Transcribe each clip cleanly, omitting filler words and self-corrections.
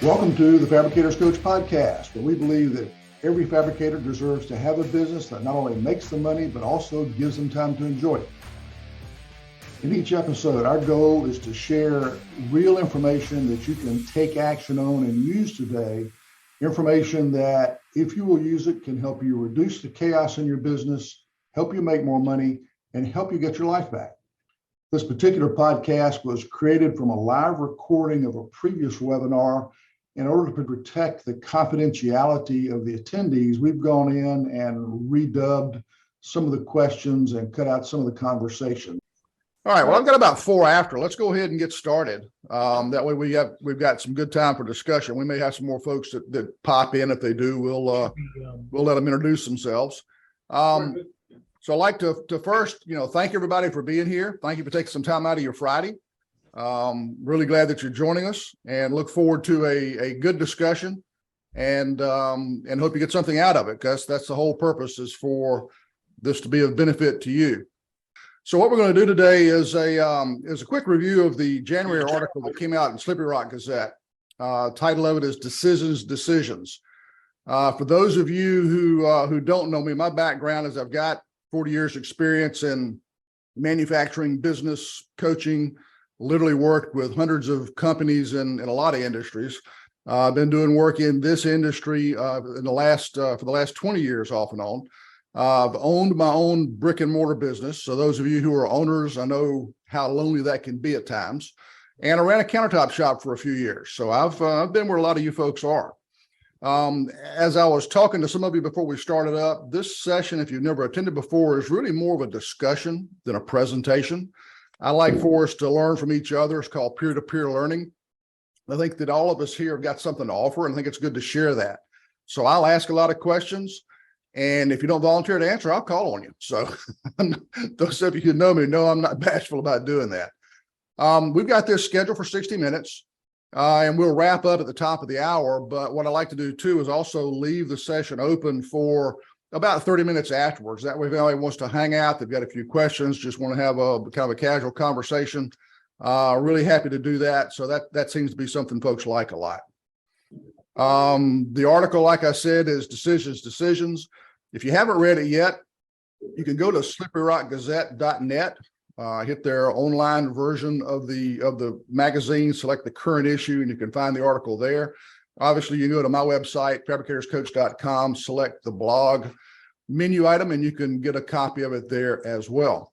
Welcome to the Fabricators Coach podcast, where we believe that every fabricator deserves to have a business that not only makes them money, but also gives them time to enjoy it. In each episode, our goal is to share real information that you can take action on and use today. Information that, if you will use it, can help you reduce the chaos in your business, help you make more money, and help you get your life back. This particular podcast was created from a live recording of a previous webinar. In order to protect the confidentiality of the attendees, we've gone in and redubbed some of the questions and cut out some of the conversation. All right, well, I've got about 4 after. Let's go ahead and get started. That way we've got some good time for discussion. We may have some more folks that pop in. If they do, we'll let them introduce themselves. So I'd like to first, thank everybody for being here. Thank you for taking some time out of your Friday. Really glad that you're joining us and look forward to a good discussion and hope you get something out of it, because that's the whole purpose, is for this to be of benefit to you. So what we're going to do today is a quick review of the January article that came out in Slippery Rock Gazette. Title of it is Decisions. For those of you who don't know me, my background is I've got 40 years experience in manufacturing, business, coaching. Literally worked with hundreds of companies in a lot of industries. I've been doing work in this industry for the last 20 years off and on. I've owned my own brick and mortar business. So those of you who are owners, I know how lonely that can be at times. And I ran a countertop shop for a few years. So I've been where a lot of you folks are. As I was talking to some of you before we started up, this session, if you've never attended before, is really more of a discussion than a presentation. I like for us to learn from each other. It's called peer-to-peer learning. I think that all of us here have got something to offer, and I think it's good to share that. So I'll ask a lot of questions, and if you don't volunteer to answer, I'll call on you. So those of you who know me know I'm not bashful about doing that. We've got this scheduled for 60 minutes, and we'll wrap up at the top of the hour. But what I like to do too is also leave the session open for about 30 minutes afterwards. That way, if anybody wants to hang out, they've got a few questions, just want to have a kind of a casual conversation, really happy to do that. So that seems to be something folks like a lot. The article, like I said, is Decisions. If you haven't read it yet, you can go to slipperyrockgazette.net, hit their online version of the magazine, select the current issue, and you can find the article there. Obviously, you can go to my website, fabricatorscoach.com, select the blog menu item, and you can get a copy of it there as well.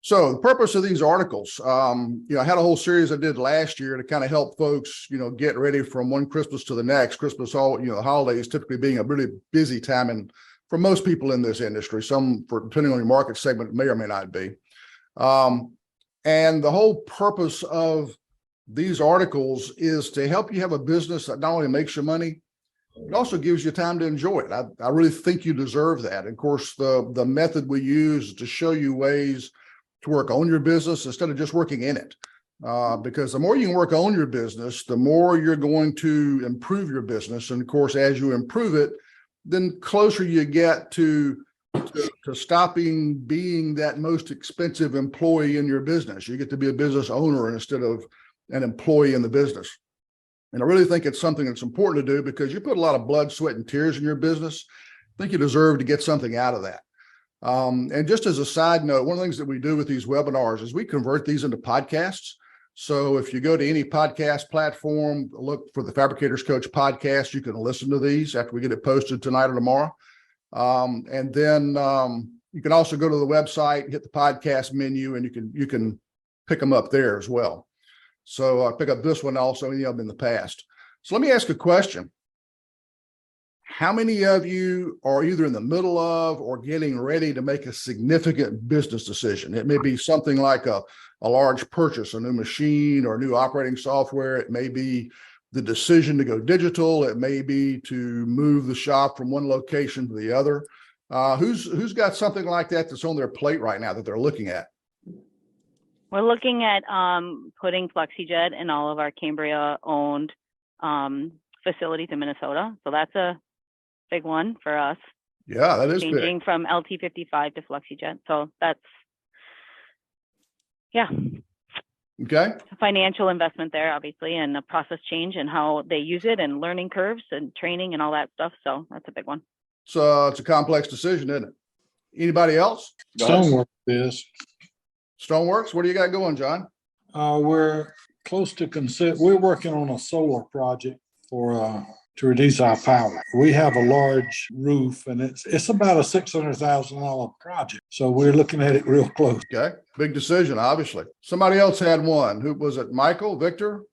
So the purpose of these articles, I had a whole series I did last year to kind of help folks, get ready from one Christmas to the next. Christmas, the holidays typically being a really busy time, and for most people in this industry, depending on your market segment, it may or may not be. And the whole purpose of these articles is to help you have a business that not only makes you money, it also gives you time to enjoy it. I really think you deserve that. And of course, the method we use is to show you ways to work on your business instead of just working in it. Because the more you can work on your business, the more you're going to improve your business. And of course, as you improve it, then closer you get to stopping being that most expensive employee in your business. You get to be a business owner instead of an employee in the business. And I really think it's something that's important to do, because you put a lot of blood, sweat, and tears in your business. I think you deserve to get something out of that. And just as a side note, one of the things that we do with these webinars is we convert these into podcasts. So if you go to any podcast platform, look for the Fabricators Coach podcast, you can listen to these after we get it posted tonight or tomorrow. And then you can also go to the website, hit the podcast menu, and you can pick them up there as well. So I pick up this one also, any of them in the past. So let me ask a question. How many of you are either in the middle of or getting ready to make a significant business decision? It may be something like a large purchase, a new machine or new operating software. It may be the decision to go digital. It may be to move the shop from one location to the other. Who's got something like that that's on their plate right now that they're looking at? We're looking at putting FlexiJet in all of our Cambria-owned facilities in Minnesota. So that's a big one for us. Yeah, that is changing big. From LT55 to FlexiJet. So that's, yeah. Okay. Financial investment there, obviously, and a process change and how they use it and learning curves and training and all that stuff. So that's a big one. So it's a complex decision, isn't it? Anybody else? Stonework is. Stoneworks, what do you got going, John? We're close to we're working on a solar project for to reduce our power. We have a large roof and it's about a $600,000 project. So we're looking at it real close. Okay. Big decision, obviously. Somebody else had one. Who was it? Michael, Victor?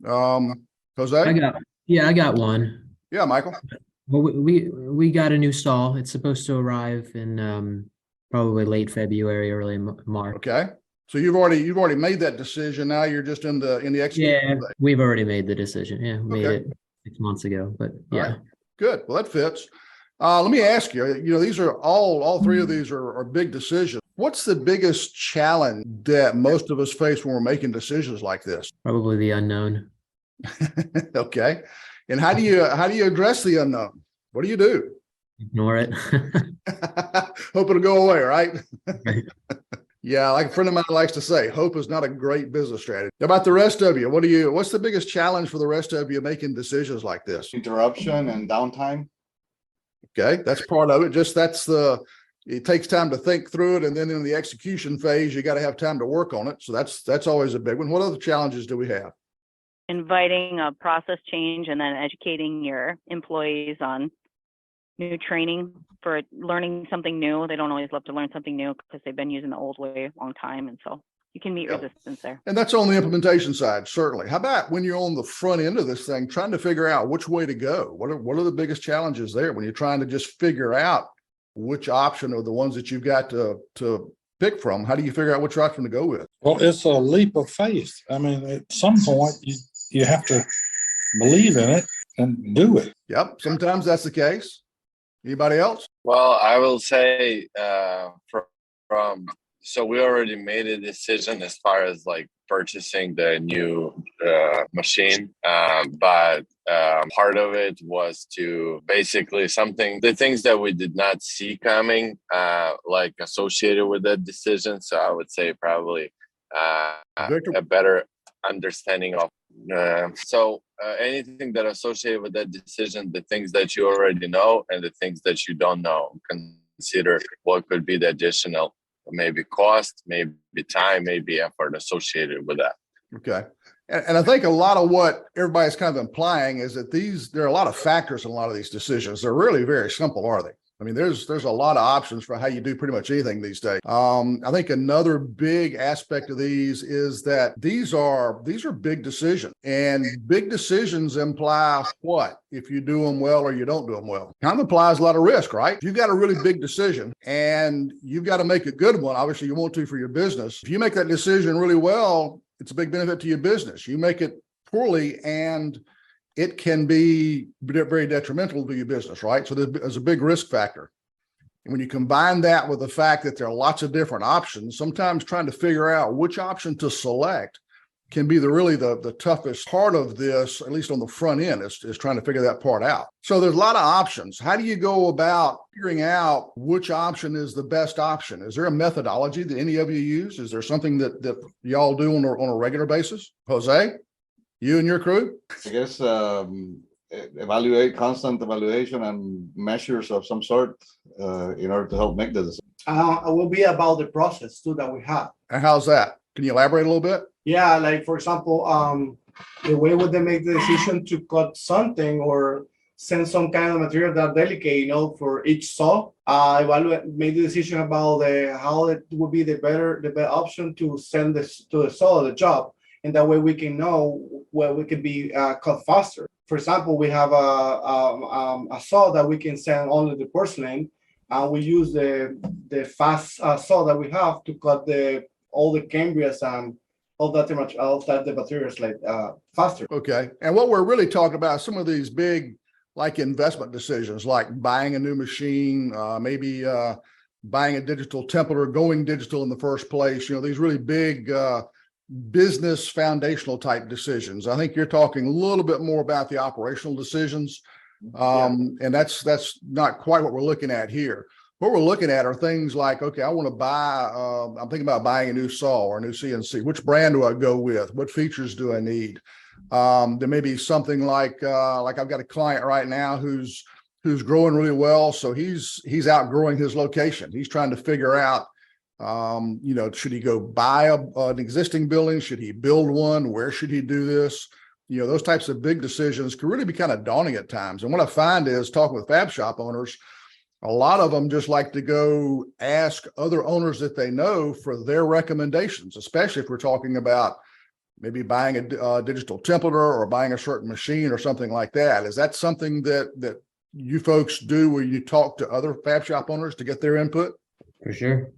Jose? I got one. Yeah, Michael. Well, we got a new stall. It's supposed to arrive in probably late February, early March. Okay. So you've already made that decision. Now you're just in the execution. Yeah, we've already made the decision. Yeah, we made Okay. it 6 months ago. But All yeah. right. Good. Well, that fits. Let me ask you, these are all three of these are big decisions. What's the biggest challenge that most of us face when we're making decisions like this? Probably the unknown. Okay. And how do you address the unknown? What do you do? Ignore it. Hope it'll go away, right? Right. Yeah, like a friend of mine likes to say, hope is not a great business strategy. How about the rest of you? What's the biggest challenge for the rest of you making decisions like this? Interruption and downtime. Okay, that's part of it. It takes time to think through it. And then in the execution phase, you got to have time to work on it. So that's always a big one. What other challenges do we have? Inviting a process change and then educating your employees on new training for learning something new. They don't always love to learn something new because they've been using the old way a long time. And so you can meet Yep. resistance there. And that's on the implementation side, certainly. How about when you're on the front end of this thing, trying to figure out which way to go? What are the biggest challenges there when you're trying to just figure out which option are the ones that you've got to pick from? How do you figure out which option to go with? Well, it's a leap of faith. I mean, at some point you have to believe in it and do it. Yep, sometimes that's the case. Anybody else? Well, I will say so we already made a decision as far as like purchasing the new machine, but part of it was to basically the things that we did not see coming, like associated with that decision. So I would say probably Victor? a better understanding of anything that associated with that decision, the things that you already know and the things that you don't know. Consider what could be the additional maybe cost, maybe time, maybe effort associated with that. Okay. And I think a lot of what everybody's kind of implying is that there are a lot of factors in a lot of these decisions. They're really very simple, are they? I mean, there's a lot of options for how you do pretty much anything these days. I think another big aspect of these is that these are big decisions, and big decisions imply what? If you do them well or you don't do them well, kind of implies a lot of risk, right? If you've got a really big decision and you've got to make a good one, obviously you want to for your business. If you make that decision really well, it's a big benefit to your business. You make it poorly and it can be very detrimental to your business, right? So there's a big risk factor. And when you combine that with the fact that there are lots of different options, sometimes trying to figure out which option to select can be the toughest part of this, at least on the front end, is trying to figure that part out. So there's a lot of options. How do you go about figuring out which option is the best option? Is there a methodology that any of you use? Is there something that y'all do on a regular basis? Jose? You and your crew? I guess constant evaluation and measures of some sort in order to help make the decision. It will be about the process too that we have. And how's that? Can you elaborate a little bit? Yeah, like for example, the way would they make the decision to cut something or send some kind of material that delicate, for each saw. Make the decision about how it would be the better option to send this to the saw, the job. And that way we can know where we can be cut faster. For example, we have a saw that we can send only the porcelain, and we use the fast saw that we have to cut all the cambrias and all that the materials like faster. Okay. And what we're really talking about, some of these big like investment decisions, like buying a new machine, maybe buying a digital template or going digital in the first place, these really big business foundational type decisions. I think you're talking a little bit more about the operational decisions. And that's not quite what we're looking at here. what we're looking at are things like, okay, I want to buy, I'm thinking about buying a new saw or a new CNC. Which brand do I go with? What features do I need? There may be something like I've got a client right now who's growing really well. So he's outgrowing his location. He's trying to figure out, should he go buy an existing building? Should he build one? Where should he do this? Those types of big decisions can really be kind of daunting at times. And what I find is talking with fab shop owners, a lot of them just like to go ask other owners that they know for their recommendations, especially if we're talking about maybe buying a digital templater or buying a certain machine or something like that. Is that something that you folks do where you talk to other fab shop owners to get their input? For sure.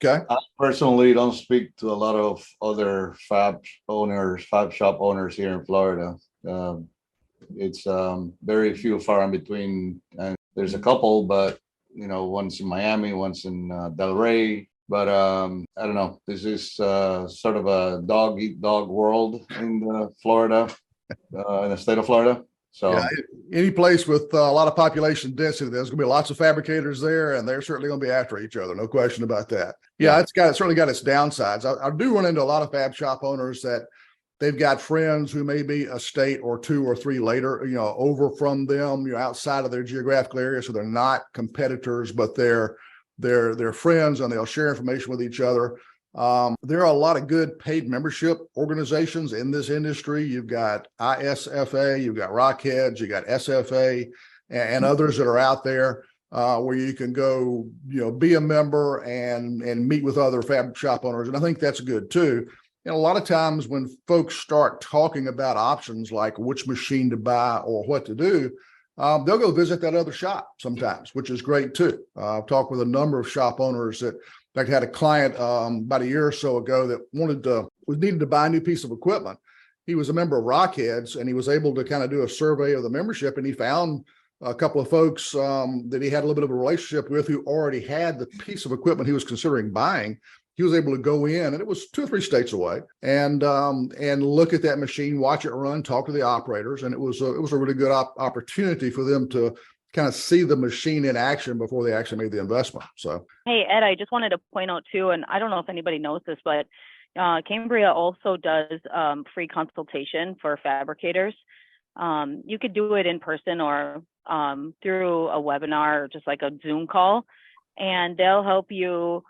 Okay. I personally don't speak to a lot of other fab shop owners here in Florida. It's very few, far in between, and there's a couple, but one's in Miami, one's in Delray. But I don't know. This is sort of a dog eat dog world in Florida, in the state of Florida. So yeah, any place with a lot of population density, there's going to be lots of fabricators there, and they're certainly going to be after each other. No question about that. Yeah, it's certainly got its downsides. I do run into a lot of fab shop owners that they've got friends who may be a state or two or three later, over from them, outside of their geographical area. So they're not competitors, but they're friends, and they'll share information with each other. There are a lot of good paid membership organizations in this industry. You've got ISFA, you've got Rockheads, you got SFA, and others that are out there where you can go, be a member and meet with other fab shop owners. And I think that's good too. And a lot of times when folks start talking about options like which machine to buy or what to do, they'll go visit that other shop sometimes, which is great too. I've talked with a number of shop owners that, in fact, I had a client about a year or so ago that needed to buy a new piece of equipment. He was a member of Rockheads, and he was able to kind of do a survey of the membership, and he found a couple of folks that he had a little bit of a relationship with who already had the piece of equipment he was considering buying. He was able to go in, and it was 2 or 3 states away, and look at that machine, watch it run, talk to the operators, and it was a really good opportunity for them to kind of see the machine in action before they actually made the investment. So, hey, Ed, I just wanted to point out too, and I don't know if anybody knows this, but Cambria also does free consultation for fabricators. You could do it in person or through a webinar or just like a Zoom call, and they'll help you.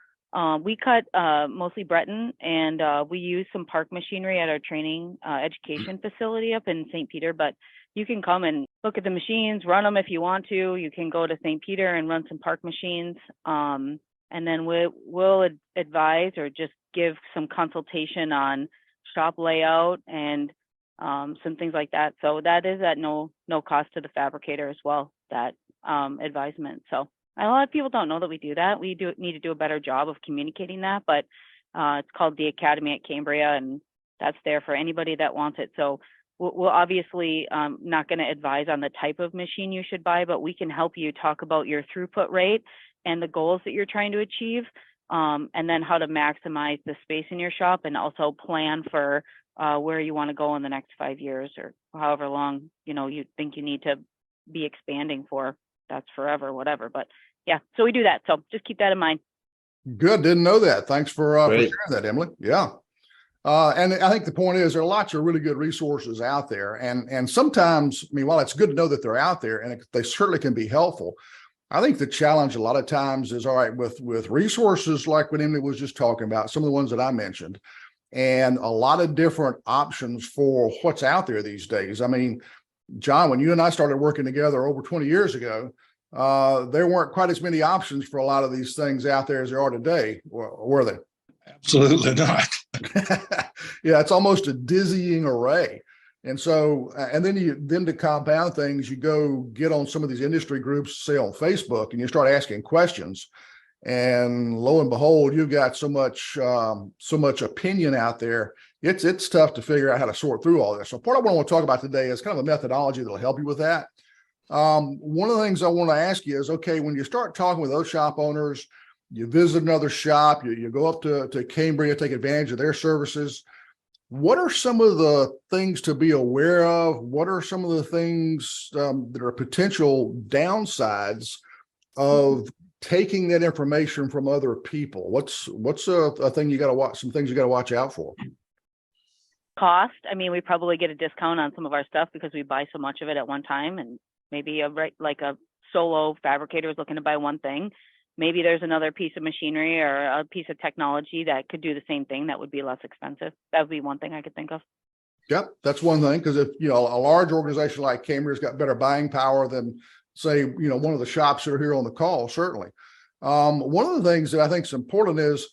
We cut mostly Breton, and we use some Park machinery at our training education facility up in St. Peter, but you can come and look at the machines, run them if you want to. You can go to St. Peter and run some Park machines, and then we'll advise or just give some consultation on shop layout and some things like that. So that is at no cost to the fabricator as well, that advisement. So a lot of people don't know that we do that. We need to do a better job of communicating that, but it's called the Academy at Cambria, and that's there for anybody that wants it. So we'll obviously not going to advise on the type of machine you should buy, but we can help you talk about your throughput rate and the goals that you're trying to achieve, and then how to maximize the space in your shop, and also plan for where you want to go in the next 5 years or however long you think you need to be expanding for. That's forever, whatever. But yeah, so we do that. So just keep that in mind. good. Didn't know that. Thanks for Great. sharing that, Emily. Yeah. And I think the point is there are lots of really good resources out there. And sometimes, while it's good to know that they're out there and they certainly can be helpful, I think the challenge a lot of times is, all right, with resources like what Emily was just talking about, some of the ones that I mentioned, and a lot of different options for what's out there these days. John, when you and I started working together over 20 years ago, there weren't quite as many options for a lot of these things out there as there are today, were they? Absolutely not. Yeah, it's almost a dizzying array. And so, and then to compound things, you go get on some of these industry groups, say on Facebook, and you start asking questions. And lo and behold, you've got so much opinion out there. It's tough to figure out how to sort through all this. So part of what I want to talk about today is kind of a methodology that'll help you with that. One of the things I want to ask you is, okay, when you start talking with those shop owners, you visit another shop, you go up to Cambria, take advantage of their services. What are some of the things to be aware of? What are some of the things that are potential downsides of taking that information from other people? What's a thing you got to watch? Some things you got to watch out for. Cost. I mean, we probably get a discount on some of our stuff because we buy so much of it at one time, and maybe like a solo fabricator is looking to buy one thing. Maybe there's another piece of machinery or a piece of technology that could do the same thing that would be less expensive. That would be one thing I could think of. Yep, that's one thing, because if a large organization like Cambria's got better buying power than, say, one of the shops that are here on the call, certainly. One of the things that I think is important is,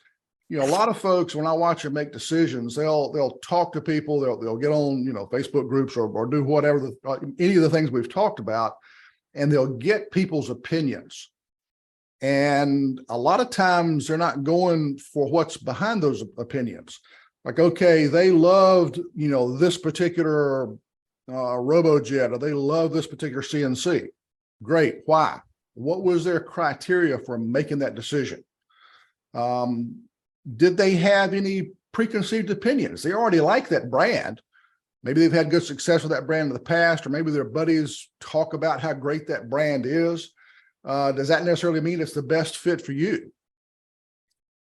a lot of folks, when I watch them make decisions, they'll talk to people, they'll get on Facebook groups or do whatever any of the things we've talked about, and they'll get people's opinions. And a lot of times they're not going for what's behind those opinions. Like, okay, they loved, this particular RoboJet, or they love this particular CNC. Great. Why? What was their criteria for making that decision? Did they have any preconceived opinions? They already like that brand. Maybe they've had good success with that brand in the past, or maybe their buddies talk about how great that brand is. Does that necessarily mean it's the best fit for you?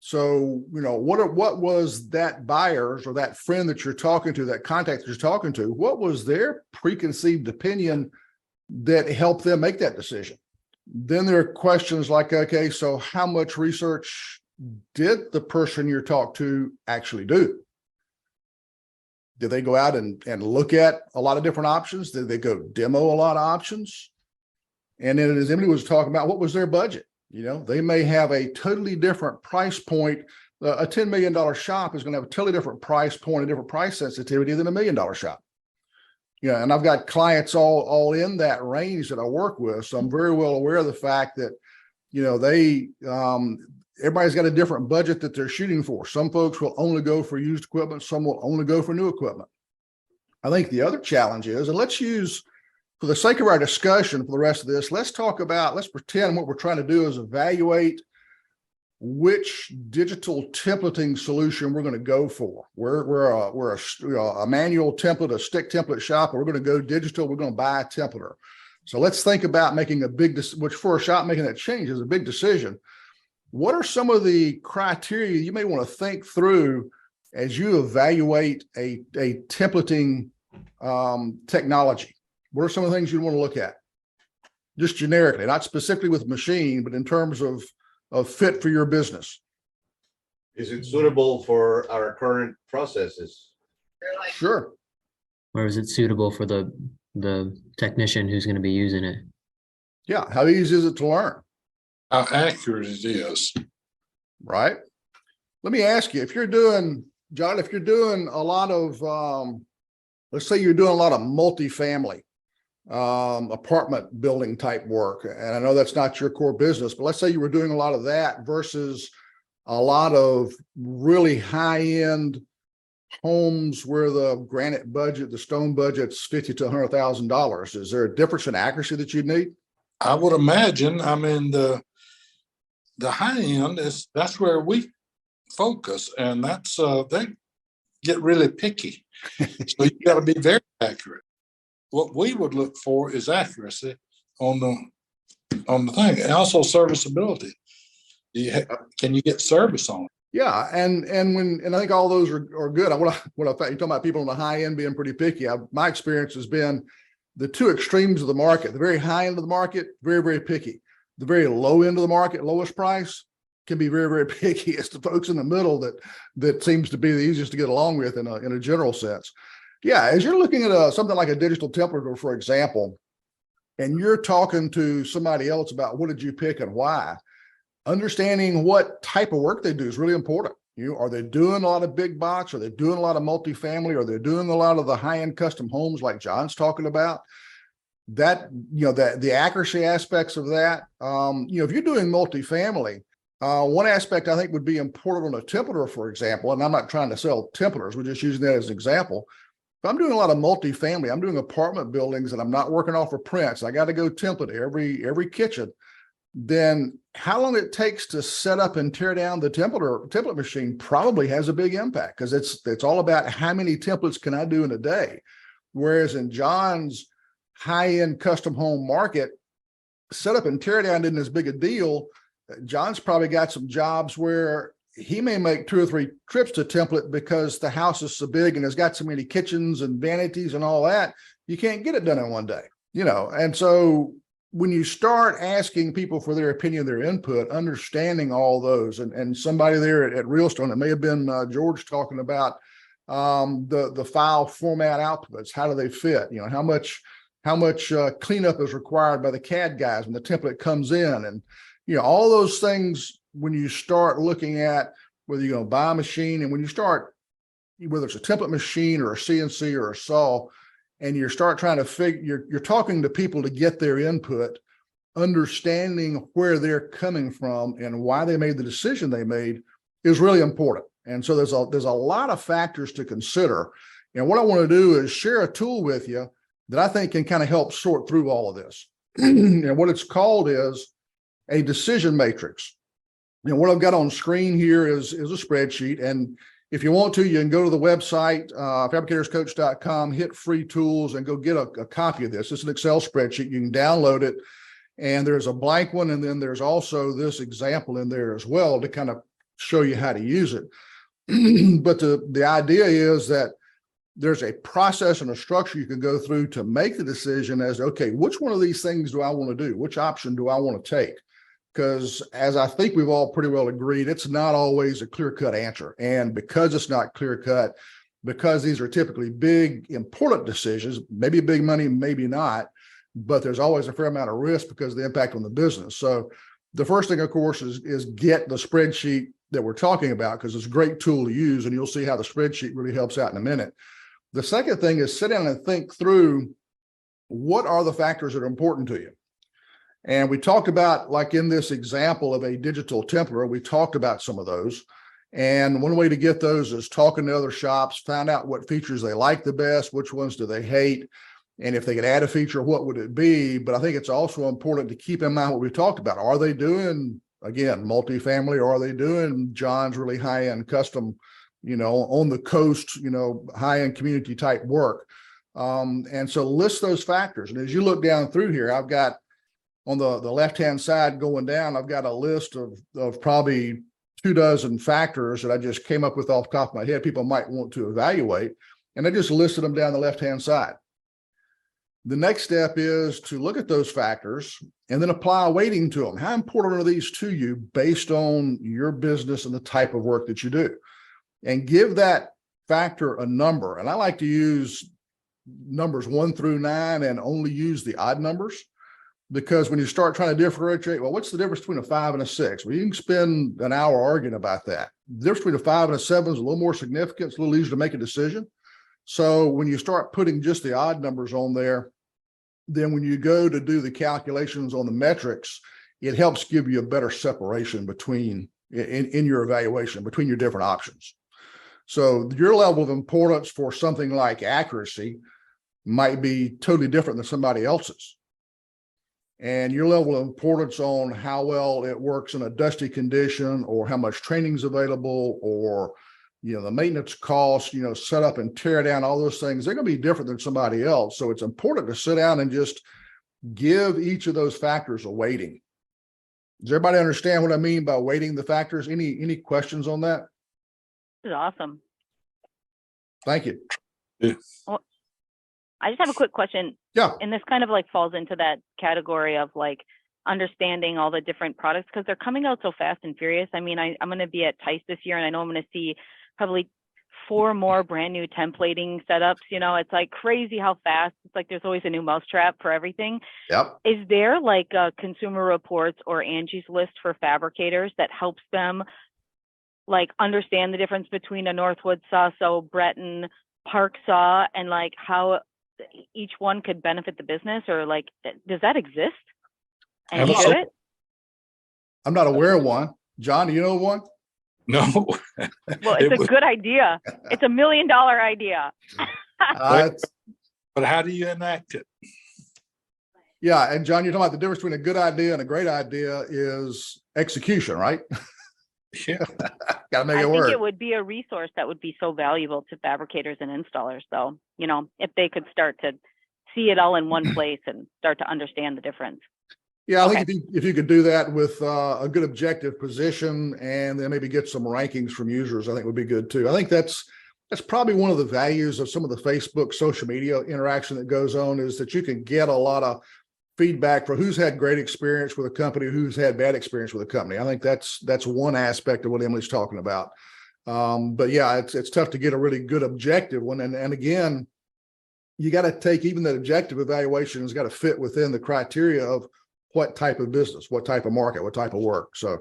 So, what was that buyer's or that friend that you're talking to, that contact that you're talking to, what was their preconceived opinion that helped them make that decision? Then there are questions like, okay, so how much research did the person you talked to actually do? Did they go out and look at a lot of different options? Did they go demo a lot of options? And then, as Emily was talking about, what was their budget? They may have a totally different price point. A $10 million shop is going to have a totally different price point, a different price sensitivity than $1 million shop. And I've got clients all in that range that I work with. So I'm very well aware of the fact that, everybody's got a different budget that they're shooting for. Some folks will only go for used equipment. Some will only go for new equipment. I think the other challenge is, and let's use, for the sake of our discussion for the rest of this, let's pretend what we're trying to do is evaluate which digital templating solution we're going to go for. We're a manual template, a stick template shop, and we're going to go digital. We're going to buy a templater. So let's think about making which for a shop making that change is a big decision. What are some of the criteria you may want to think through as you evaluate a templating technology? What are some of the things you want to look at? Just generically, not specifically with machine, but in terms of fit for your business. Is it suitable for our current processes? Sure. Or is it suitable for the technician who's going to be using it? Yeah. How easy is it to learn? How accurate it is. Right. Let me ask you, John, if you're doing a lot of, let's say you're doing a lot of multifamily apartment building type work, and I know that's not your core business, but let's say you were doing a lot of that versus a lot of really high-end homes where the granite budget, the stone budget's $50,000 to $100,000. Is there a difference in accuracy that you'd need? I would imagine. I mean, the high end that's where we focus, and that's they get really picky. So you got to be very accurate. What we would look for is accuracy on the thing, and also serviceability. Can you get service on it? Yeah, and I think all those are good. What I thought you're talking about people on the high end being pretty picky. My experience has been the two extremes of the market. The very high end of the market, very, very picky. The very low end of the market, lowest price, can be very, very picky. It's the folks in the middle that seems to be the easiest to get along with in a general sense. Yeah, as you're looking at something like a digital templater, for example, and you're talking to somebody else about what did you pick and why, understanding what type of work they do is really important. Are they doing a lot of big box? Are they doing a lot of multifamily? Are they doing a lot of the high-end custom homes like John's talking about? That, the accuracy aspects of that. If you're doing multifamily, one aspect I think would be important on a templater, for example, and I'm not trying to sell templaters, we're just using that as an example. If I'm doing a lot of multifamily, I'm doing apartment buildings and I'm not working off of prints, I got to go template every kitchen, then how long it takes to set up and tear down the template machine probably has a big impact, because it's all about how many templates can I do in a day. Whereas in John's high-end custom home market, set up and tear down isn't as big a deal John's probably got some jobs where he may make 2 or 3 trips to template because the house is so big and has got so many kitchens and vanities and all that. You can't get it done in one day, and so when you start asking people for their opinion, their input, understanding all those, and somebody there at Realstone, it may have been George talking about the file format outputs. How do they fit? How much cleanup is required by the CAD guys when the template comes in, and all those things. When you start looking at whether you're going to buy a machine, and when you start, whether it's a template machine or a CNC or a saw, and you start trying to figure, you're talking to people to get their input, understanding where they're coming from and why they made the decision they made is really important. And so there's a lot of factors to consider. And what I want to do is share a tool with you that I think can kind of help sort through all of this. And what it's called is a decision matrix. What I've got on screen here is a spreadsheet. And if you want to, you can go to the website, fabricatorscoach.com, hit free tools, and go get a copy of this. It's an Excel spreadsheet. You can download it. And there's a blank one. And then there's also this example in there as well to kind of show you how to use it. But the idea is that there's a process and a structure you can go through to make the decision as, okay, which one of these things do I want to do? Which option do I want to take? Because as I think we've all pretty well agreed, it's not always a clear-cut answer. And because it's not clear-cut, because these are typically big, important decisions, maybe big money, maybe not, but there's always a fair amount of risk because of the impact on the business. So the first thing, of course, is get the spreadsheet that we're talking about, because it's a great tool to use, and you'll see how the spreadsheet really helps out in a minute. The second thing is sit down and think through what are the factors that are important to you. And we talked about, like in this example of a digital templer, we talked about some of those. And one way to get those is talking to other shops, find out what features they like the best, which ones do they hate, and if they could add a feature, what would it be? But I think it's also important to keep in mind what we talked about. Are they doing, again, multifamily, or are they doing John's really high-end custom, on the coast, high-end community type work? And so list those factors. And as you look down through here, I've got on the left-hand side going down, I've got a list of probably 24 factors that I just came up with off the top of my head people might want to evaluate. And I just listed them down the left-hand side. The next step is to look at those factors and then apply a weighting to them. How important are these to you based on your business and the type of work that you do? And give that factor a number. And I like to use numbers 1 through 9 and only use the odd numbers. Because when you start trying to differentiate, well, what's the difference between a 5 and a 6? Well, you can spend an hour arguing about that. The difference between a 5 and a 7 is a little more significant. It's a little easier to make a decision. So when you start putting just the odd numbers on there, then when you go to do the calculations on the metrics, it helps give you a better separation between in your evaluation between your different options. So your level of importance for something like accuracy might be totally different than somebody else's. And your level of importance on how well it works in a dusty condition, or how much training is available, or the maintenance costs, set up and tear down, all those things, they're going to be different than somebody else. So it's important to sit down and just give each of those factors a weighting. Does everybody understand what I mean by weighting the factors? Any questions on that? This is awesome. Thank you. Well, I just have a quick question. Yeah. And this kind of like falls into that category of like understanding all the different products, because they're coming out so fast and furious. I mean, I'm going to be at TICE this year, and I know I'm going to see probably 4 more brand new templating setups. It's like crazy how fast. It's like there's always a new mousetrap for everything. Yep. Is there like a Consumer Reports or Angie's List for fabricators that helps them like understand the difference between a Northwood Saso, Breton, Park Saw, and like how each one could benefit the business? Or like, does that exist? And should it? I'm not aware of one. John, do you know one? No. Well, it's a good idea. It's $1 million idea. But how do you enact it? Yeah. And John, you're talking about the difference between a good idea and a great idea is execution, right? Yeah. Got to make I it think work. it would be a resource that would be so valuable to fabricators and installers, though, if they could start to see it all in one place and start to understand the difference. Yeah, I think Okay. if you could do that with a good objective position and then maybe get some rankings from users, I think would be good too. I think that's probably one of the values of some of the Facebook social media interaction that goes on, is that you can get a lot of feedback for who's had great experience with a company, who's had bad experience with a company. I think that's one aspect of what Emily's talking about. But yeah, it's tough to get a really good objective one. And again, you got to take even that objective evaluation has got to fit within the criteria of what type of business, what type of market, what type of work. So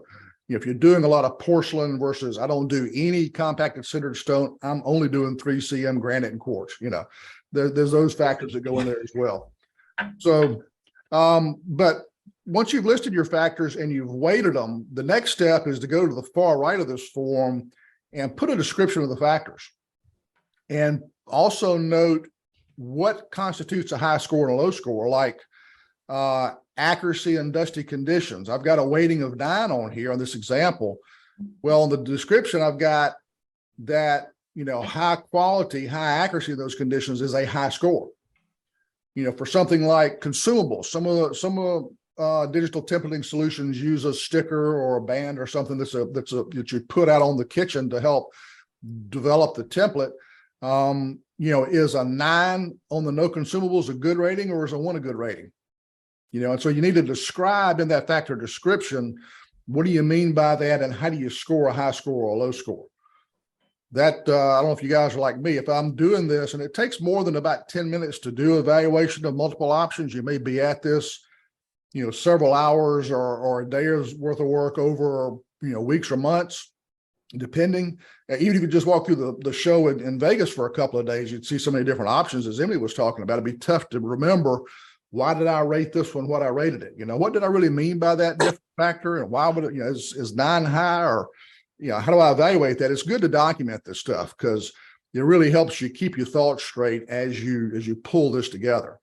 if you're doing a lot of porcelain versus I don't do any compacted sintered stone, I'm only doing 3cm granite and quartz, there's those factors that go in there as well. So, but once you've listed your factors and you've weighted them, the next step is to go to the far right of this form and put a description of the factors. And also note what constitutes a high score and a low score, like accuracy and dusty conditions. I've got a weighting of 9 on here on this example. Well, in the description, I've got that, high quality, high accuracy of those conditions is a high score. For something like consumables, some of digital templating solutions use a sticker or a band or something that you put out on the kitchen to help develop the template. Is a 9 on the no consumables a good rating, or is a 1 a good rating? And so you need to describe in that factor description, what do you mean by that? And how do you score a high score or a low score? That, I don't know if you guys are like me, if I'm doing this and it takes more than about 10 minutes to do evaluation of multiple options, you may be at this, several hours or a day's worth of work over, weeks or months, depending. Even if you just walk through the show in Vegas for a couple of days, you'd see so many different options, as Emily was talking about. It'd be tough to remember, why did I rate this one what I rated it? What did I really mean by that different factor? And why would it, is 9 high, or, how do I evaluate that? It's good to document this stuff because it really helps you keep your thoughts straight as you pull this together.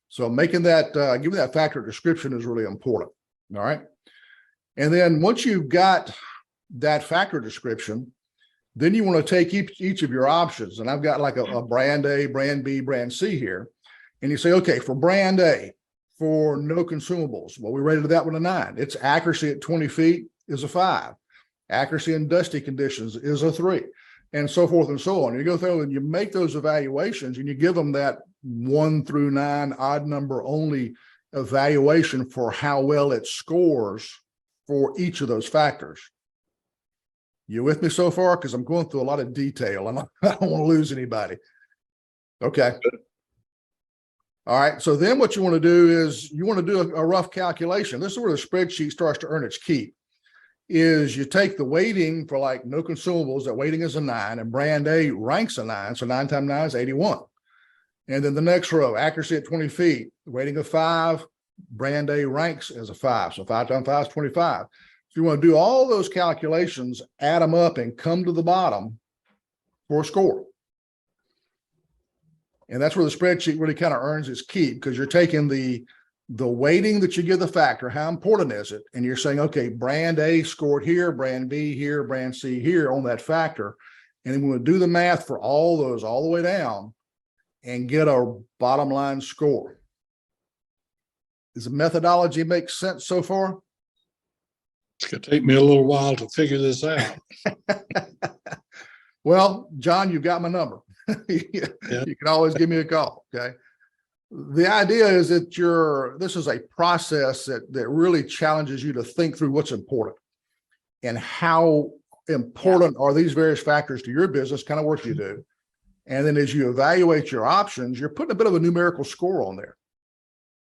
So making that, giving that factor description is really important. All right. And then once you've got that factor description, then you want to take each of your options. And I've got like a brand A, brand B, brand C here. And you say, okay, for brand A, for no consumables, well, we rated that one a 9. Its accuracy at 20 feet is a 5. Accuracy in dusty conditions is a 3, and so forth and so on. You go through and you make those evaluations and you give them that 1 through 9 odd number only evaluation for how well it scores for each of those factors. You with me so far? Because I'm going through a lot of detail and I don't want to lose anybody. Okay. All right. So then what you want to do is you want to do a rough calculation. This is where the spreadsheet starts to earn its keep. Is you take the weighting for like no consumables, that weighting is a 9, and brand A ranks a 9. So 9 times 9 is 81. And then the next row, accuracy at 20 feet, weighting of 5, brand A ranks as a 5. So 5 times 5 is 25. So you want to do all those calculations, add them up, and come to the bottom for a score. And that's where the spreadsheet really kind of earns its keep, because you're taking the weighting that you give the factor, how important is it? And you're saying, okay, brand A scored here, brand B here, brand C here on that factor. And then we're going to do the math for all those all the way down and get a bottom line score. Does the methodology make sense so far? It's going to take me a little while to figure this out. Well, John, you've got my number. You can always give me a call. Okay. The idea is that this is a process that really challenges you to think through what's important and how important are these various factors to your business, kind of work you do. And then as you evaluate your options, you're putting a bit of a numerical score on there.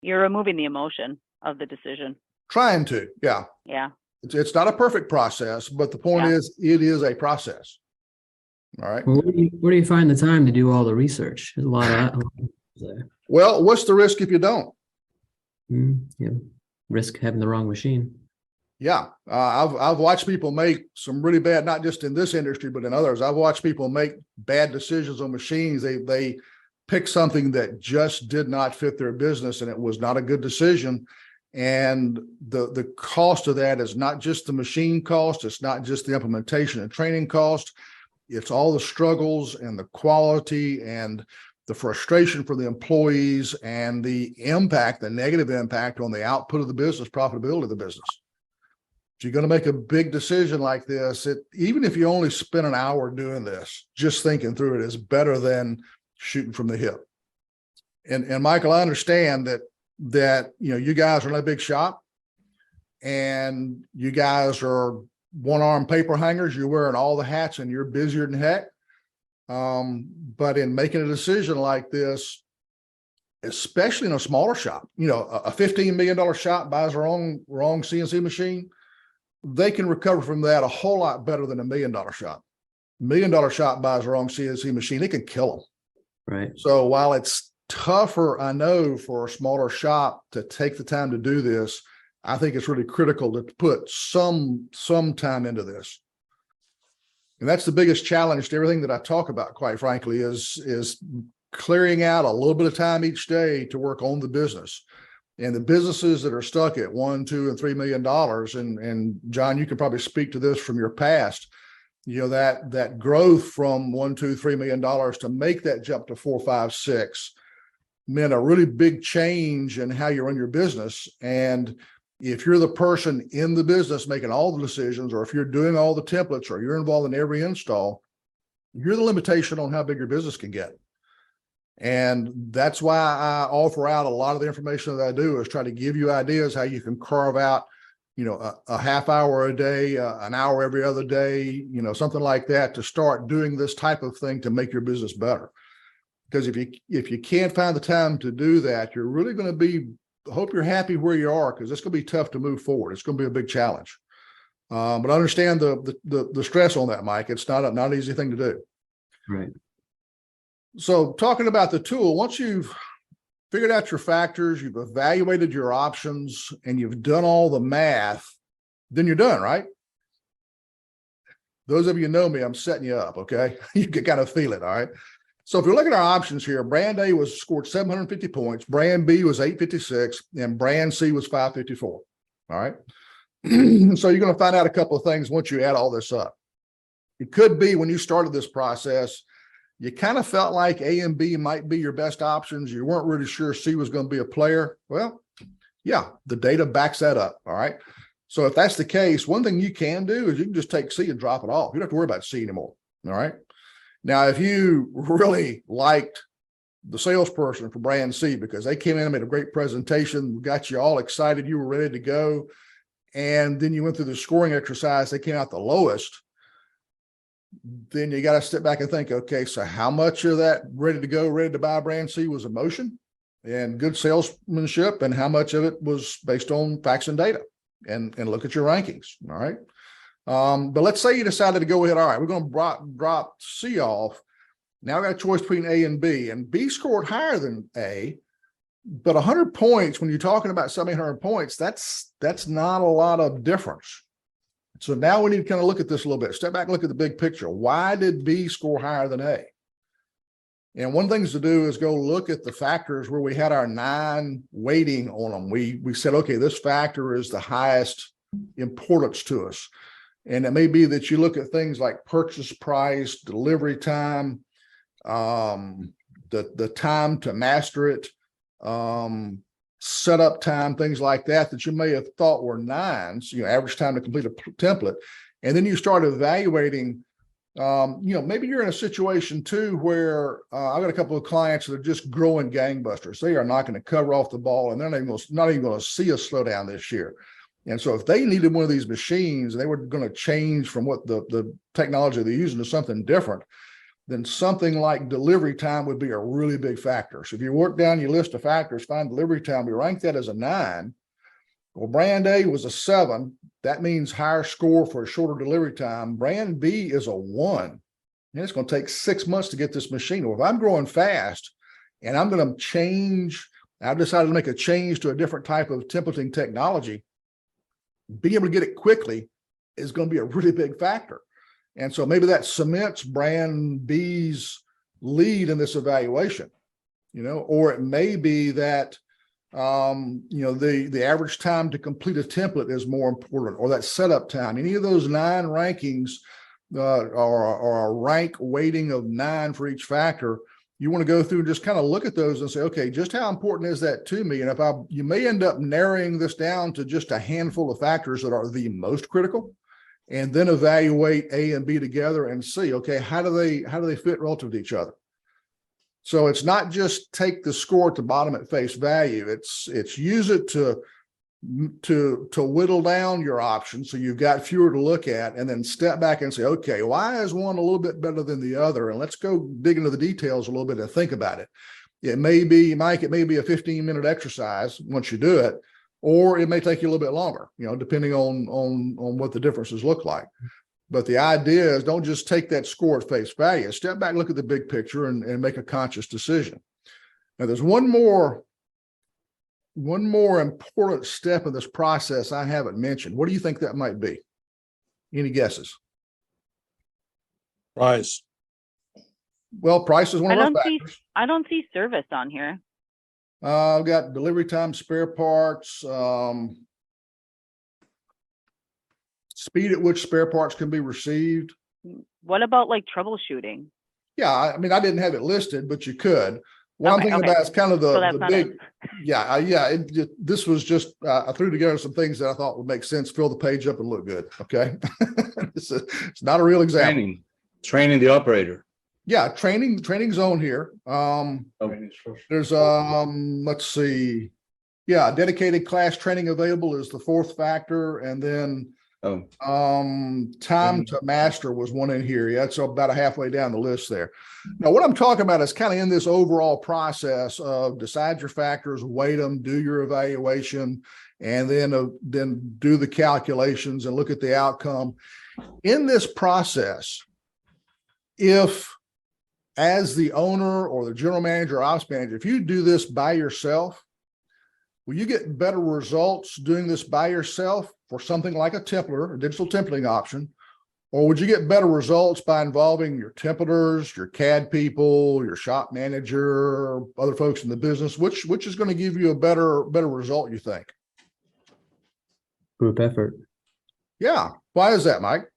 You're removing the emotion of the decision. Trying to, yeah. Yeah. It's not a perfect process, but the point is, it is a process. All right. Well, where do you find the time to do all the research? There's a lot of there. Well, what's the risk if you don't? Yeah. Risk having the wrong machine. Yeah. I've watched people make some really bad, not just in this industry, but in others. I've watched people make bad decisions on machines. They picked something that just did not fit their business, and it was not a good decision. And the cost of that is not just the machine cost. It's not just the implementation and training cost. It's all the struggles and the quality and the frustration for the employees, and the impact, the negative impact on the output of the business, profitability of the business. If you're going to make a big decision like this, even if you only spend an hour doing this, just thinking through it is better than shooting from the hip. And Michael, I understand that you guys are in a big shop, and you guys are one-arm paper hangers. You're wearing all the hats, and you're busier than heck. But in making a decision like this, especially in a smaller shop, a $15 million shop buys their own wrong CNC machine, they can recover from that a whole lot better than $1 million shop. $1 million shop buys the wrong CNC machine, it can kill them. Right. So while it's tougher, I know, for a smaller shop to take the time to do this, I think it's really critical to put some time into this. And that's the biggest challenge to everything that I talk about, quite frankly, is clearing out a little bit of time each day to work on the business. And the businesses that are stuck at $1, $2, and $3 million, and John, you can probably speak to this from your past, that growth from $1, $2, $3 million to make that jump to 4, 5, 6 meant a really big change in how you run your business. And if you're the person in the business making all the decisions, or if you're doing all the templates, or you're involved in every install, you're the limitation on how big your business can get. And that's why I offer out a lot of the information that I do, is try to give you ideas how you can carve out, a half hour a day, an hour every other day, something like that, to start doing this type of thing to make your business better. Because if you can't find the time to do that, you're really going to I hope you're happy where you are, because it's going to be tough to move forward. It's going to be a big challenge. But I understand the stress on that, Mike. It's not an easy thing to do. Right. So talking about the tool, once you've figured out your factors, you've evaluated your options, and you've done all the math, then you're done, right? Those of you who know me, I'm setting you up, okay? You can kind of feel it, all right? So if you look at our options here, brand A scored 750 points, brand B was 856, and brand C was 554, all right? So you're going to find out a couple of things once you add all this up. It could be when you started this process, you kind of felt like A and B might be your best options. You weren't really sure C was going to be a player. Well, yeah, the data backs that up, all right? So if that's the case, one thing you can do is you can just take C and drop it off. You don't have to worry about C anymore, all right? Now, if you really liked the salesperson for brand C because they came in and made a great presentation, got you all excited, you were ready to go, and then you went through the scoring exercise, they came out the lowest, then you got to step back and think, okay, so how much of that ready to go, ready to buy brand C was emotion and good salesmanship, and how much of it was based on facts and data, and look at your rankings, all right? But let's say you decided to go ahead, all right, we're going to drop C off. Now I got a choice between A and B, and B scored higher than A, but 100 points, when you're talking about 700 points, that's not a lot of difference. So now we need to kind of look at this a little bit. Step back and look at the big picture. Why did B score higher than A? And one thing to do is go look at the factors where we had our 9 weighting on them. We said, okay, this factor is the highest importance to us. And it may be that you look at things like purchase price, delivery time, the time to master it, setup time, things like that you may have thought were 9s, average time to complete a template. And then you start evaluating, maybe you're in a situation too where I've got a couple of clients that are just growing gangbusters. They are not going to cover off the ball, and they're not even going to see a slowdown this year. And so if they needed one of these machines and they were going to change from what the technology they're using to something different, then something like delivery time would be a really big factor. So if you work down your list of factors, find delivery time, we rank that as a 9. Well, brand A was a 7. That means higher score for a shorter delivery time. Brand B is a 1. And it's going to take 6 months to get this machine. Well, if I'm growing fast and I'm going to change, I've decided to make a change to a different type of templating technology, being able to get it quickly is going to be a really big factor. And so maybe that cements brand B's lead in this evaluation, or it may be that, the average time to complete a template is more important, or that setup time. Any of those 9 rankings are a rank weighting of 9 for each factor. you want to go through and just kind of look at those and say, okay, just how important is that to me? And you may end up narrowing this down to just a handful of factors that are the most critical, and then evaluate A and B together and see, okay, how do they fit relative to each other? So it's not just take the score at the bottom at face value. It's use it to whittle down your options so you've got fewer to look at, and then step back and say, okay, why is one a little bit better than the other? And let's go dig into the details a little bit and think about it. It may be, Mike, it may be a 15-minute exercise once you do it, or it may take you a little bit longer, depending on what the differences look like. But the idea is, don't just take that score at face value. Step back, look at the big picture, and make a conscious decision. Now, there's one more important step in this process I haven't mentioned. What do you think that might be? Any guesses? Price. Well, price is one I of those don't see factors. I don't see service on here. I've got delivery time, spare parts, speed at which spare parts can be received. What about like troubleshooting? Yeah, I mean, I didn't have it listed, but you could. What I'm Okay, thinking okay. about is kind of So that's the not big, it. this was just, I threw together some things that I thought would make sense, fill the page up and look good, okay? It's not a real example. Training the operator. Yeah, training zone here. There's, let's see. Yeah, dedicated class training available is the fourth factor, and then time to master was one in here. Yeah, it's about halfway down the list there. Now, what I'm talking about is kind of in this overall process of decide your factors, weight them, do your evaluation, and then do the calculations and look at the outcome. In this process, if as the owner or the general manager or ops manager, if you do this by yourself, will you get better results doing this by yourself for something like a templater, a digital templating option? Or would you get better results by involving your templaters, your CAD people, your shop manager, other folks in the business? Which is going to give you a better result, you think? Group effort. Yeah. Why is that, Mike?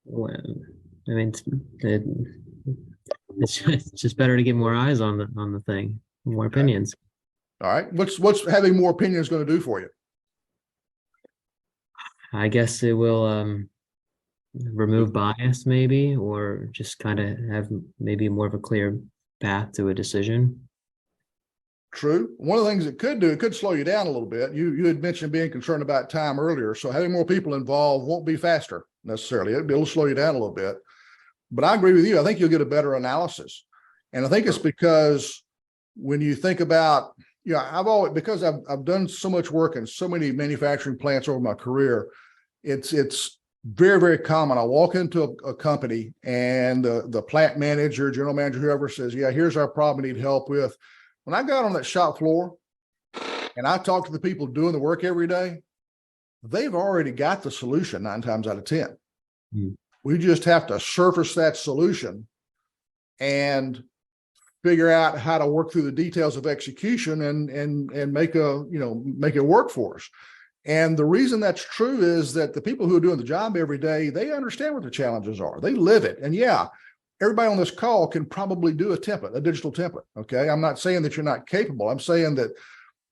Well, I mean, it's just better to get more eyes on the thing, more opinions. All right. What's having more opinions going to do for you? I guess it will remove bias, maybe, or just kind of have maybe more of a clear path to a decision. True. One of the things it could do, it could slow you down a little bit. You had mentioned being concerned about time earlier. So having more people involved won't be faster necessarily. It'll slow you down a little bit. But I agree with you. I think you'll get a better analysis. And I think it's because when you think about, because I've done so much work in so many manufacturing plants over my career, it's very, very common. I walk into a company and the plant manager, general manager, whoever says, yeah, here's our problem we need help with. When I got on that shop floor and I talk to the people doing the work every day, they've already got the solution 9 times out of 10. We just have to surface that solution and figure out how to work through the details of execution and make it work for us. And the reason that's true is that the people who are doing the job every day, they understand what the challenges are. They live it. And yeah, everybody on this call can probably do a template, a digital template. Okay. I'm not saying that you're not capable. I'm saying that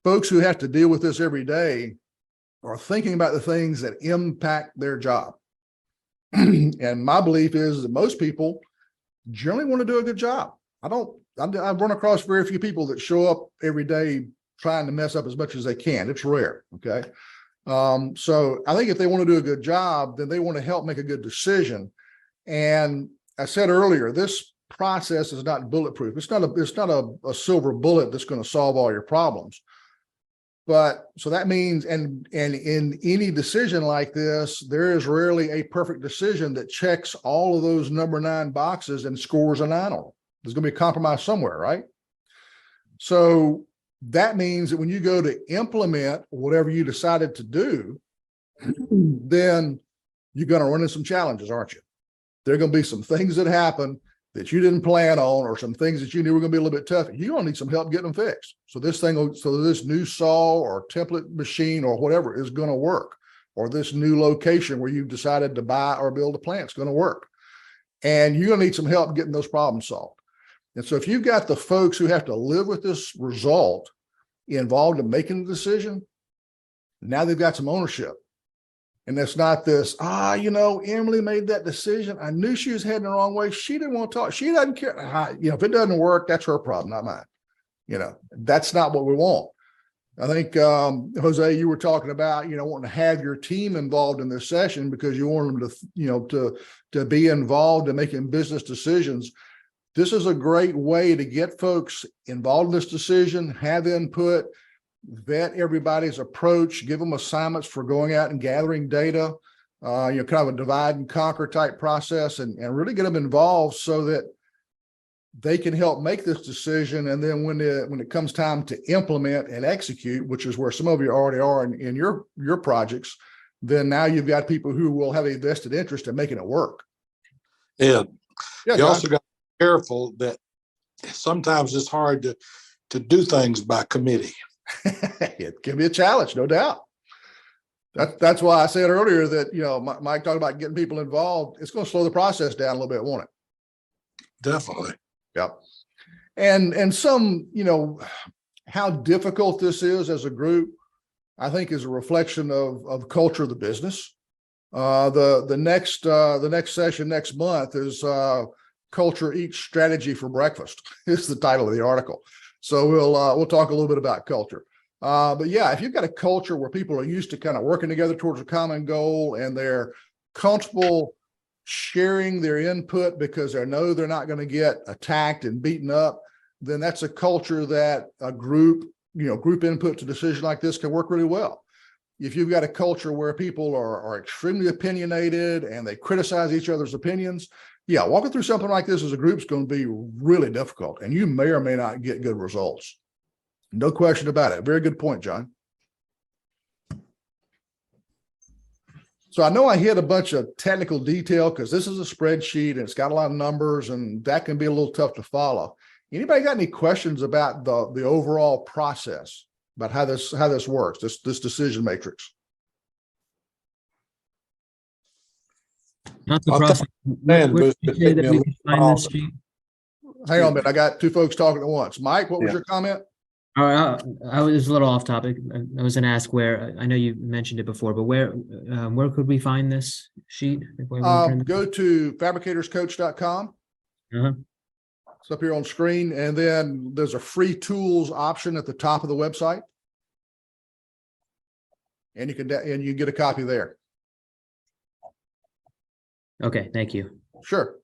folks who have to deal with this every day are thinking about the things that impact their job. And my belief is that most people generally want to do a good job. I've run across very few people that show up every day trying to mess up as much as they can. It's rare. Okay. So I think if they want to do a good job, then they want to help make a good decision. And I said earlier, this process is not bulletproof. It's not a silver bullet that's going to solve all your problems. But so that means, and in any decision like this, there is rarely a perfect decision that checks all of those number 9 boxes and scores a 9 on them. There's going to be a compromise somewhere, right? So that means that when you go to implement whatever you decided to do, then you're going to run into some challenges, aren't you? There are going to be some things that happen that you didn't plan on, or some things that you knew were going to be a little bit tough. You're going to need some help getting them fixed. So this new saw or template machine or whatever is going to work, or this new location where you've decided to buy or build a plant is going to work. and you're going to need some help getting those problems solved. And so if you've got the folks who have to live with this result involved in making the decision, now they've got some ownership. And it's not this, Emily made that decision. I knew she was heading the wrong way. She didn't want to talk. She doesn't care. If it doesn't work, that's her problem, not mine. That's not what we want. I think, Jose, you were talking about, wanting to have your team involved in this session because you want them to be involved in making business decisions. This is a great way to get folks involved in this decision, have input, vet everybody's approach, give them assignments for going out and gathering data, kind of a divide and conquer type process, and really get them involved so that they can help make this decision. And then when it comes time to implement and execute, which is where some of you already are in your projects, then now you've got people who will have a vested interest in making it work. Ed, Yeah, you John. also got to be careful that sometimes it's hard to do things by committee. It can be a challenge, no doubt. That's why I said earlier that, Mike talked about getting people involved. It's going to slow the process down a little bit, won't it? Definitely. Yep. And some, how difficult this is as a group, I think is a reflection of culture of the business. The next session next month is Culture Eats Strategy for Breakfast is the title of the article. So we'll talk a little bit about culture. But yeah, if you've got a culture where people are used to kind of working together towards a common goal and they're comfortable sharing their input because they know they're not going to get attacked and beaten up, then that's a culture that a group input to decision like this can work really well. If you've got a culture where people are extremely opinionated and they criticize each other's opinions, yeah, walking through something like this as a group is going to be really difficult, and you may or may not get good results. No question about it. Very good point, John. So I know I hit a bunch of technical detail because this is a spreadsheet and it's got a lot of numbers, and that can be a little tough to follow. Anybody got any questions about the overall process, about how this works, this decision matrix? Not the I process. Man, Where but did it you say took that me a we little can find while this to- sheet? Hang on a minute. I got two folks talking at once. Mike, what was your comment? I was a little off topic. I was going to ask where, I know you mentioned it before, but where could we find this sheet? Go to fabricatorscoach.com. Uh-huh. It's up here on screen, and then there's a free tools option at the top of the website, and you can get a copy there. Okay, thank you. Sure.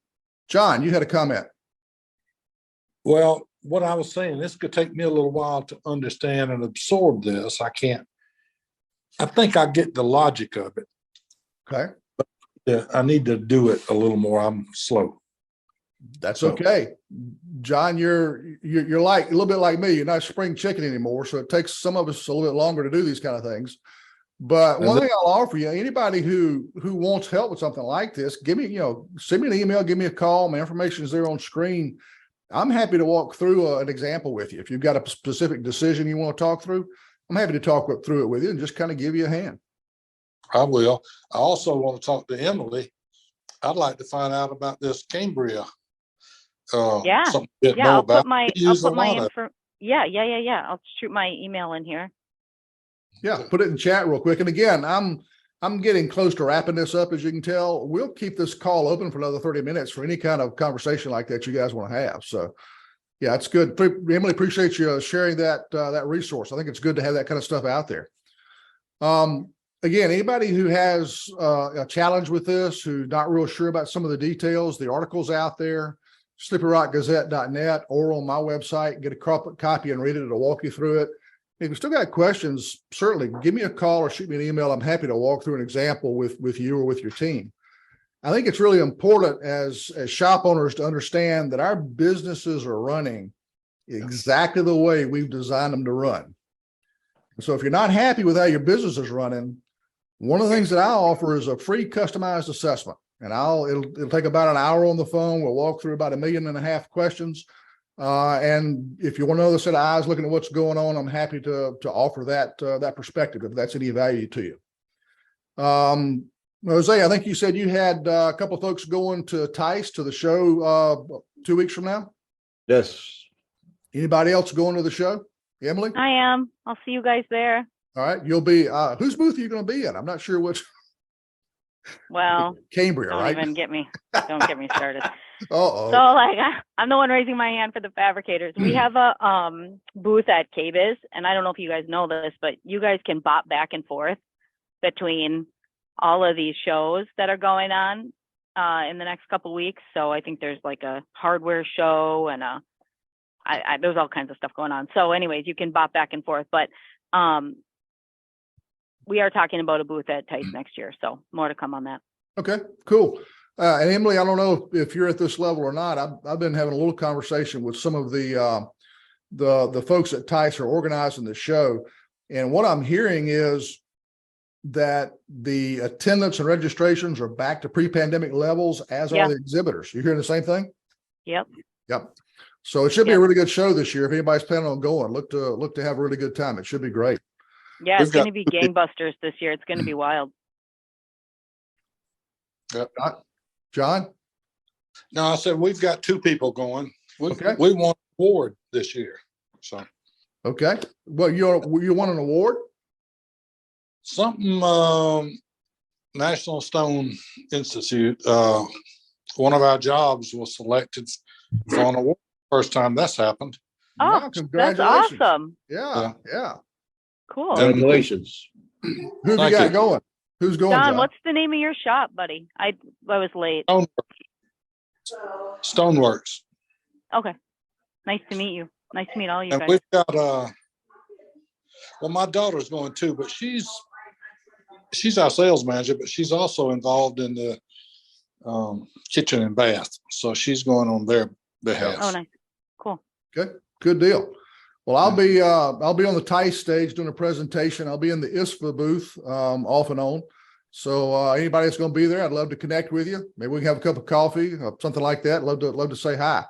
John, you had a comment. Well, what I was saying, this could take me a little while to understand and absorb this. I think I get the logic of it. Okay. Yeah, I need to do it a little more. I'm slow. That's So- okay. John, you're like a little bit like me. You're not spring chicken anymore, so it takes some of us a little bit longer to do these kind of things. But one thing I'll offer you, anybody who wants help with something like this, send me an email, give me a call. My information is there on screen. I'm happy to walk through an example with you. If you've got a specific decision you want to talk through, I'm happy to talk through it with you and just kind of give you a hand. I will. I also want to talk to Emily. I'd like to find out about this Cambria. Yeah. Something a bit Yeah, more I'll about. put my, We I'll use a put my lot of- info. Yeah. I'll shoot my email in here. Yeah, put it in chat real quick. And again, I'm getting close to wrapping this up, as you can tell. We'll keep this call open for another 30 minutes for any kind of conversation like that you guys want to have. So yeah, it's good. Emily, appreciate you sharing that resource. I think it's good to have that kind of stuff out there. Again, anybody who has a challenge with this, who's not real sure about some of the details, the article's out there, slipperyrockgazette.net, or on my website. Get a copy and read it. It'll walk you through it. If you still got questions, certainly give me a call or shoot me an email. I'm happy to walk through an example with you or with your team. I think it's really important as shop owners to understand that our businesses are running exactly the way we've designed them to run. So if you're not happy with how your business is running, one of the things that I offer is a free customized assessment. And it'll take about an hour on the phone. We'll walk through about 1.5 million questions. And if you want another set of eyes looking at what's going on, I'm happy to offer that perspective if that's any value to you. Jose, I think you said you had a couple of folks going to Tice to the show 2 weeks from now. Yes. Anybody else going to the show? Emily? I am. I'll see you guys there. All right. You'll be, whose booth are you going to be at? I'm not sure which. Well, Cambria, don't right? even get me started. Uh-oh. So like I'm the one raising my hand for the fabricators. We have a booth at KBIS, and I don't know if you guys know this, but you guys can bop back and forth between all of these shows that are going on in the next couple of weeks. So I think there's like a hardware show and there's all kinds of stuff going on. So anyways, you can bop back and forth, but we are talking about a booth at Tice next year. So more to come on that. Okay, cool. And Emily, I don't know if you're at this level or not. I've been having a little conversation with some of the folks at Tice who are organizing the show. And what I'm hearing is that the attendance and registrations are back to pre-pandemic levels, as are the exhibitors. You hearing the same thing? Yep. So it should be a really good show this year. If anybody's planning on going, look to have a really good time. It should be great. Yeah, it's going to be gangbusters this year. It's going to be wild. John? No, I said we've got 2 people going. We won an award this year. So Okay. Well, you won an award? something National Stone Institute. One of our jobs was selected for an award. First time that's happened. Oh, Yeah, that's congratulations. awesome. Yeah. Cool. Congratulations. Who have you Thank got you. going? Who's going, John, John? what's the name of your shop, buddy? I was late. Stoneworks. Okay. Nice to meet you. Nice to meet all you And guys. we've got well, my daughter's going too, but she's our sales manager, but she's also involved in the kitchen and bath. So she's going on their behalf. Oh, nice. Cool. Good deal. Well, I'll be on the Tice stage doing a presentation. I'll be in the ISFA booth off and on. So anybody that's going to be there, I'd love to connect with you. Maybe we can have a cup of coffee, something like that. Love to say hi.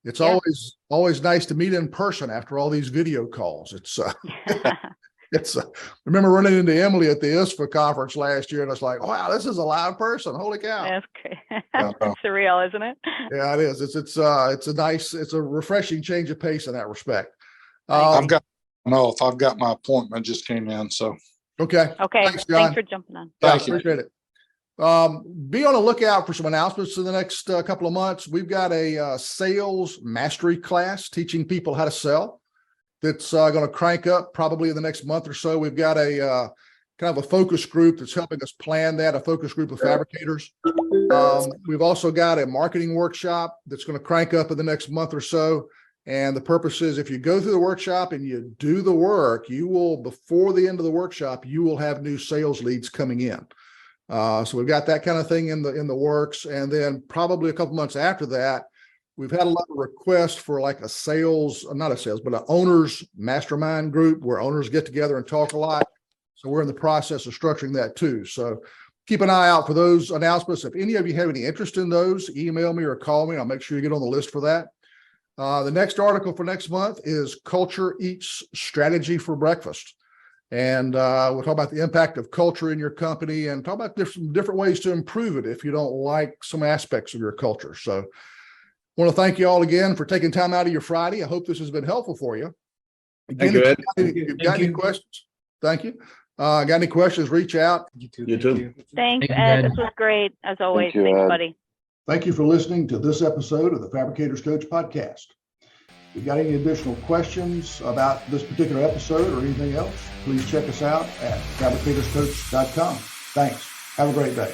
It's always nice to meet in person after all these video calls. It's I remember running into Emily at the ISFA conference last year, and it's like, wow, this is a live person. Holy cow! That's great. It's surreal, isn't it? Yeah, it is. It's a refreshing change of pace in that respect. I've got my appointment just came in. So Okay. Thanks, John. Thanks for jumping on. Thank you. Appreciate it. Be on the lookout for some announcements in the next couple of months. We've got a sales mastery class teaching people how to sell that's going to crank up probably in the next month or so. We've got a kind of a focus group that's helping us plan that, a focus group of fabricators. We've also got a marketing workshop that's going to crank up in the next month or so. And the purpose is, if you go through the workshop and you do the work, you will, before the end of the workshop, you will have new sales leads coming in. So we've got that kind of thing in the works. And then probably a couple months after that, we've had a lot of requests for like an owners mastermind group where owners get together and talk a lot. So we're in the process of structuring that too. So keep an eye out for those announcements. If any of you have any interest in those, email me or call me. I'll make sure you get on the list for that. The next article for next month is Culture Eats Strategy for Breakfast. And we'll talk about the impact of culture in your company and talk about different ways to improve it if you don't like some aspects of your culture. So I want to thank you all again for taking time out of your Friday. I hope this has been helpful for you. Again, Thank you, Ed. if you've got any questions, thank you. Got any questions, reach out. You too. Thanks, Thank you, Ed. Ed. This was great, as always. Thank you, Thanks, Ed. buddy. Thank you for listening to this episode of the Fabricators Coach podcast. If you've got any additional questions about this particular episode or anything else, please check us out at fabricatorscoach.com. Thanks. Have a great day.